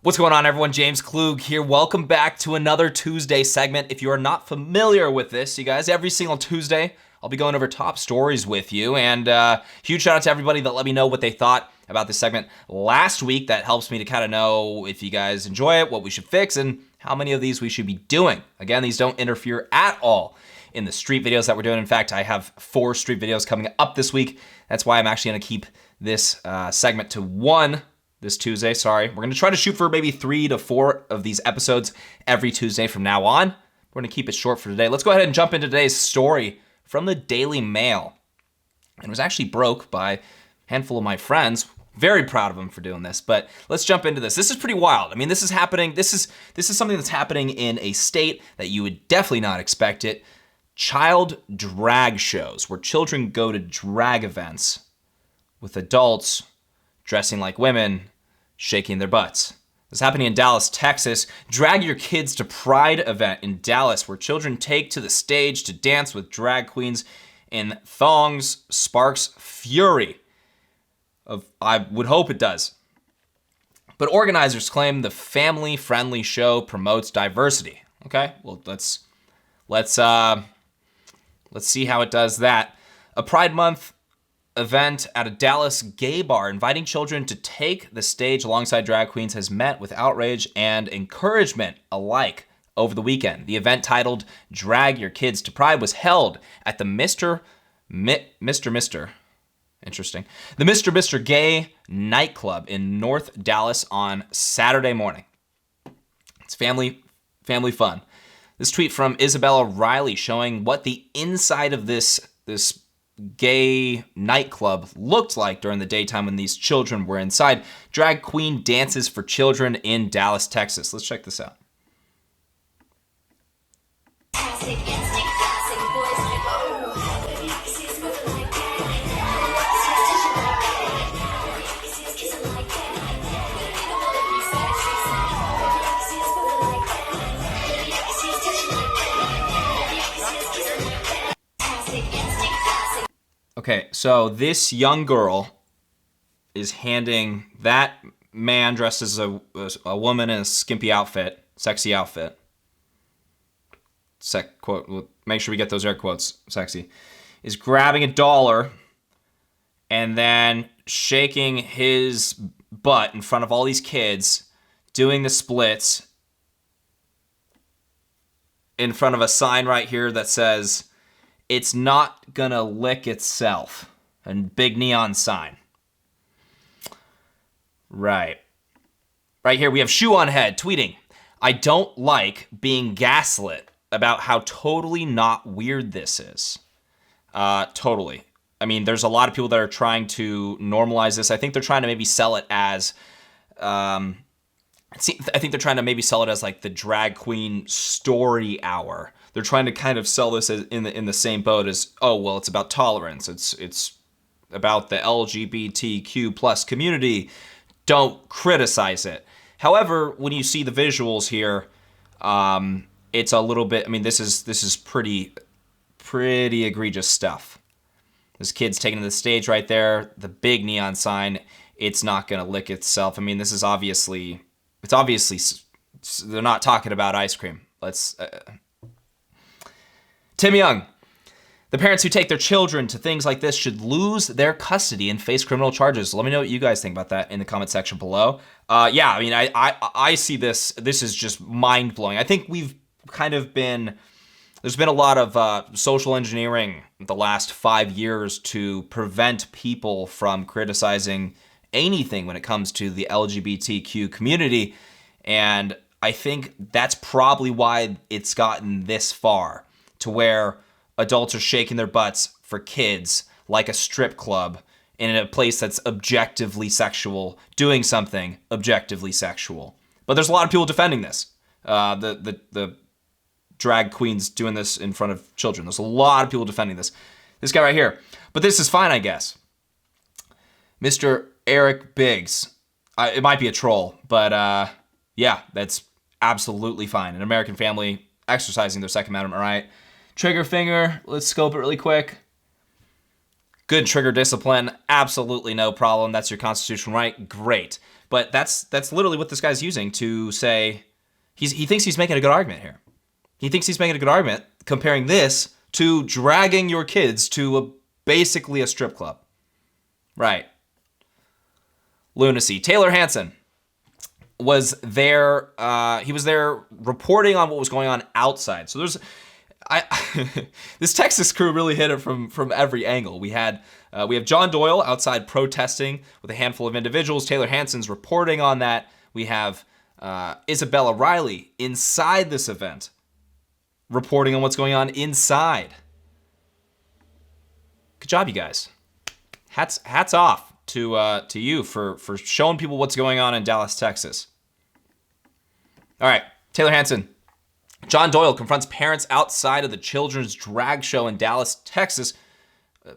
What's going on, everyone? James Klug here. Welcome back to another Tuesday segment. If you are not familiar with this, you guys, every single Tuesday, I'll be going over top stories with you. And huge shout out to everybody that let me know what they thought about this segment last week. That helps me to kind of know if you guys enjoy it, what we should fix, and how many of these we should be doing. Again, these don't interfere at all in the street videos that we're doing. In fact, I have 4 street videos coming up this week. That's why I'm actually going to keep this segment to 1 this Tuesday. Sorry. We're going to try to shoot for maybe 3 to 4 of these episodes every Tuesday from now on. We're going to keep it short for today. Let's go ahead and jump into today's story from the Daily Mail. And it was actually broke by a handful of my friends. Very proud of them for doing this, but let's jump into this. This is pretty wild. I mean, this is happening. This is something that's happening in a state that you would definitely not expect it. Child drag shows, where children go to drag events with adults dressing like women, shaking their butts. This is happening in Dallas, Texas. Drag Your Kids to Pride event in Dallas, where children take to the stage to dance with drag queens in thongs, sparks fury. I would hope it does. But organizers claim the family-friendly show promotes diversity. Okay, well, let's see how it does that. A Pride Month event at a Dallas gay bar inviting children to take the stage alongside drag queens has met with outrage and encouragement alike over the weekend. The event, titled Drag Your Kids to Pride, was held at the Mr. Gay Nightclub in North Dallas on Saturday morning. It's family fun. This tweet from Isabella Riley showing what the inside of this gay nightclub looked like during the daytime when these children were inside. Drag queen dances for children in Dallas, Texas. Let's check this out. Okay, so this young girl is handing that man dressed as a woman in a skimpy outfit, sexy outfit. Quote, make sure we get those air quotes, sexy. Is grabbing $1 and then shaking his butt in front of all these kids, doing the splits in front of a sign right here that says, "It's not gonna lick itself," and big neon sign. Right here we have Shoe on Head tweeting, "I don't like being gaslit about how totally not weird this is." Totally. I mean, there's a lot of people that are trying to normalize this. I think they're trying to maybe sell it as, I think they're trying to maybe sell it as like the drag queen story hour. They're trying to kind of sell this as in the same boat as, oh, well, it's about tolerance. It's about the LGBTQ plus community. Don't criticize it. However, when you see the visuals here, it's a little bit. I mean, this is pretty egregious stuff. This kid's taking to the stage right there. The big neon sign. It's not gonna lick itself. I mean, this is obviously. It's obviously they're not talking about ice cream. Let's. Tim Young, the parents who take their children to things like this should lose their custody and face criminal charges. Let me know what you guys think about that in the comment section below. Yeah, I mean, I see this. This is just mind blowing. I think we've kind of been. There's been a lot of social engineering the last 5 years to prevent people from criticizing anything when it comes to the LGBTQ community, and I think that's probably why it's gotten this far, to where adults are shaking their butts for kids like a strip club in a place that's objectively sexual, doing something objectively sexual. But there's a lot of people defending this. The drag queens doing this in front of children. There's a lot of people defending this. This guy right here. But this is fine, I guess. Mr. Eric Biggs. It might be a troll, but yeah, that's absolutely fine. An American family exercising their Second Amendment right. Trigger finger, let's scope it really quick. Good trigger discipline, absolutely no problem. That's your constitutional right, great. But that's literally what this guy's using to say he thinks he's making a good argument here. He thinks he's making a good argument comparing this to dragging your kids to basically a strip club. Right. Lunacy. Taylor Hansen was there. He was there reporting on what was going on outside. So this Texas crew really hit it from every angle. We have John Doyle outside protesting with a handful of individuals. Taylor Hansen's reporting on that. We have Isabella Riley inside this event, reporting on what's going on inside. Good job, you guys. Hats off to you for showing people what's going on in Dallas, Texas. All right, Taylor Hansen. John Doyle confronts parents outside of the children's drag show in Dallas, Texas.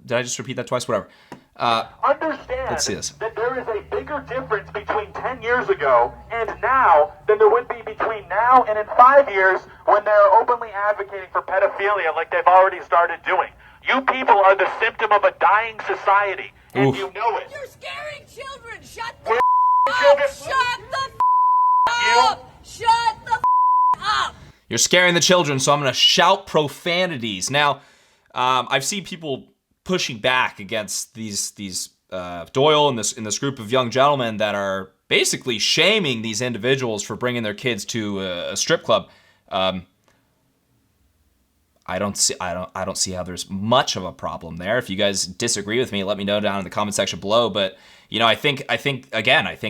Did I just repeat that twice? Whatever. Understand let's see this. That there is a bigger difference between 10 years ago and now than there would be between now and in 5 years when they're openly advocating for pedophilia like they've already started doing. You people are the symptom of a dying society, and Oof. you know it. You're scaring children! Shut the We're up! children. Shut the up! Shut the up! You're scaring the children, so I'm going to shout profanities. Now, I've seen people pushing back against these Doyle and this group of young gentlemen that are basically shaming these individuals for bringing their kids to a strip club. I don't see how there's much of a problem there. If you guys disagree with me, let me know down in the comment section below. But I think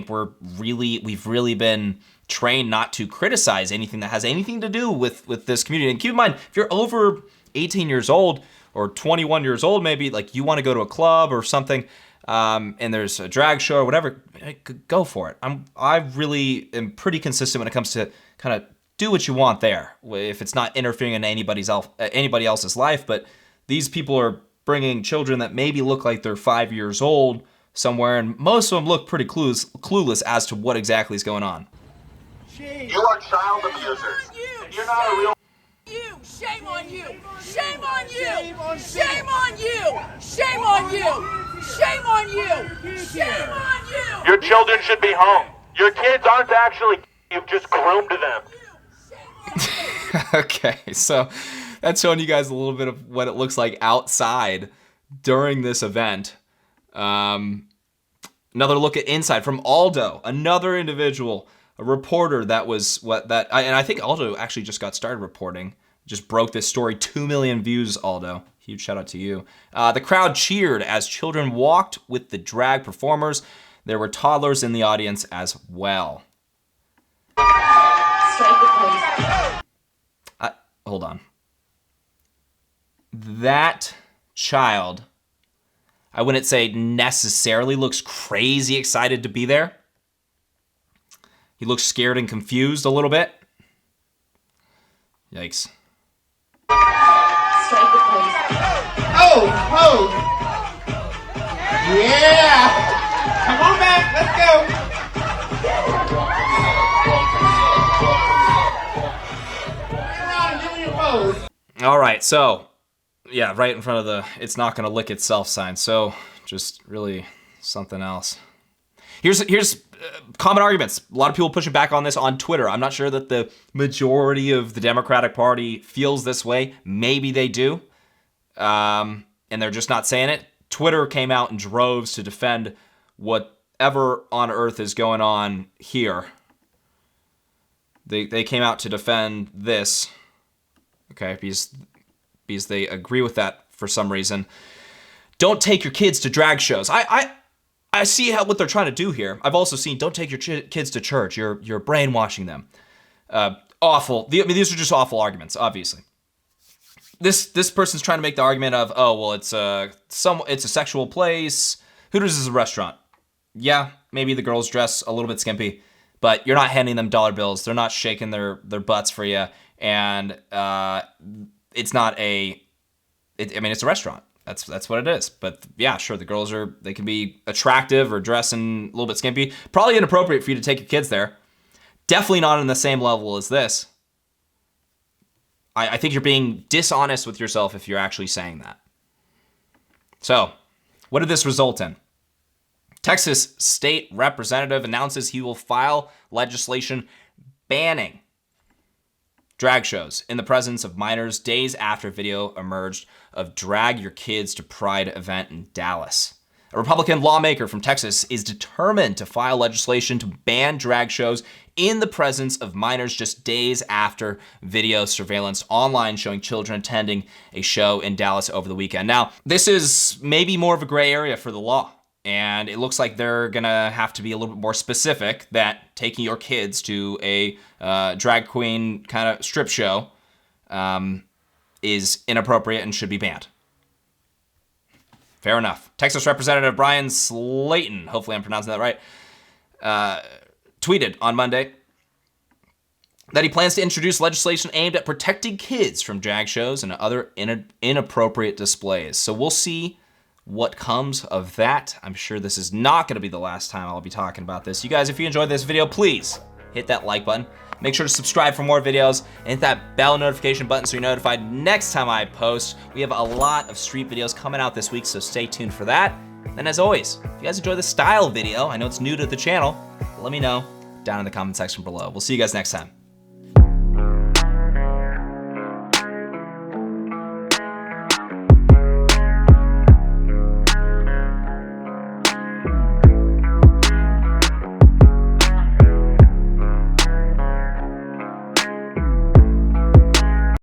we've really been trained not to criticize anything that has anything to do with this community. And keep in mind, if you're over 18 years old or 21 years old, maybe like you want to go to a club or something, and there's a drag show or whatever, go for it. I really am pretty consistent when it comes to kind of do what you want there, if it's not interfering in anybody else's life. But these people are bringing children that maybe look like they're 5 years old somewhere, and most of them look pretty clueless as to what exactly is going on. You are child abusers, and you're not a real... Shame on you! Shame on you! Shame on you! Shame on you! Shame on you! Shame on you! Your children should be home. Your kids aren't actually... You've just groomed them. Okay, so that's showing you guys a little bit of what it looks like outside during this event. Another look at inside from Aldo, another individual, a reporter that was and I think Aldo actually just got started reporting, just broke this story. 2 million views, Aldo. Huge shout out to you. The crowd cheered as children walked with the drag performers. There were toddlers in the audience as well. Hold on. That child, I wouldn't say necessarily looks crazy excited to be there. He looks scared and confused a little bit. Yikes. Oh! Yeah! Come on back, let's go! All right, so yeah, right in front of the "it's not gonna lick itself" sign. So just really something else. Here's common arguments. A lot of people pushing back on this on Twitter. I'm not sure that the majority of the Democratic Party feels this way. Maybe they do, and they're just not saying it. Twitter came out in droves to defend whatever on earth is going on here. They came out to defend this. Okay, because they agree with that for some reason. Don't take your kids to drag shows. I see what they're trying to do here. I've also seen don't take your kids to church. You're brainwashing them. Awful. These are just awful arguments, obviously. This person's trying to make the argument of, oh, well, it's a sexual place. Hooters is a restaurant. Yeah, maybe the girls dress a little bit skimpy, but you're not handing them dollar bills. They're not shaking their butts for you. And it's not it's a restaurant. That's what it is. But yeah, sure, the girls they can be attractive or dressing a little bit skimpy. Probably inappropriate for you to take your kids there. Definitely not on the same level as this. I think you're being dishonest with yourself if you're actually saying that. So, what did this result in? Texas state representative announces he will file legislation banning drag shows in the presence of minors days after video emerged of Drag Your Kids to Pride event in Dallas. A Republican lawmaker from Texas is determined to file legislation to ban drag shows in the presence of minors just days after video surveillance online showing children attending a show in Dallas over the weekend. Now, this is maybe more of a gray area for the law, and it looks like they're gonna have to be a little bit more specific that taking your kids to a drag queen kind of strip show is inappropriate and should be banned. Fair enough. Texas Representative Brian Slayton, hopefully I'm pronouncing that right, tweeted on Monday that he plans to introduce legislation aimed at protecting kids from drag shows and other inappropriate displays. So we'll see what comes of that. I'm sure this is not going to be the last time I'll be talking about this. You guys, if you enjoyed this video, please hit that like button. Make sure to subscribe for more videos and hit that bell notification button so you're notified next time I post. We have a lot of street videos coming out this week, so stay tuned for that. And as always, if you guys enjoy the style video, I know it's new to the channel, let me know down in the comment section below. We'll see you guys next time.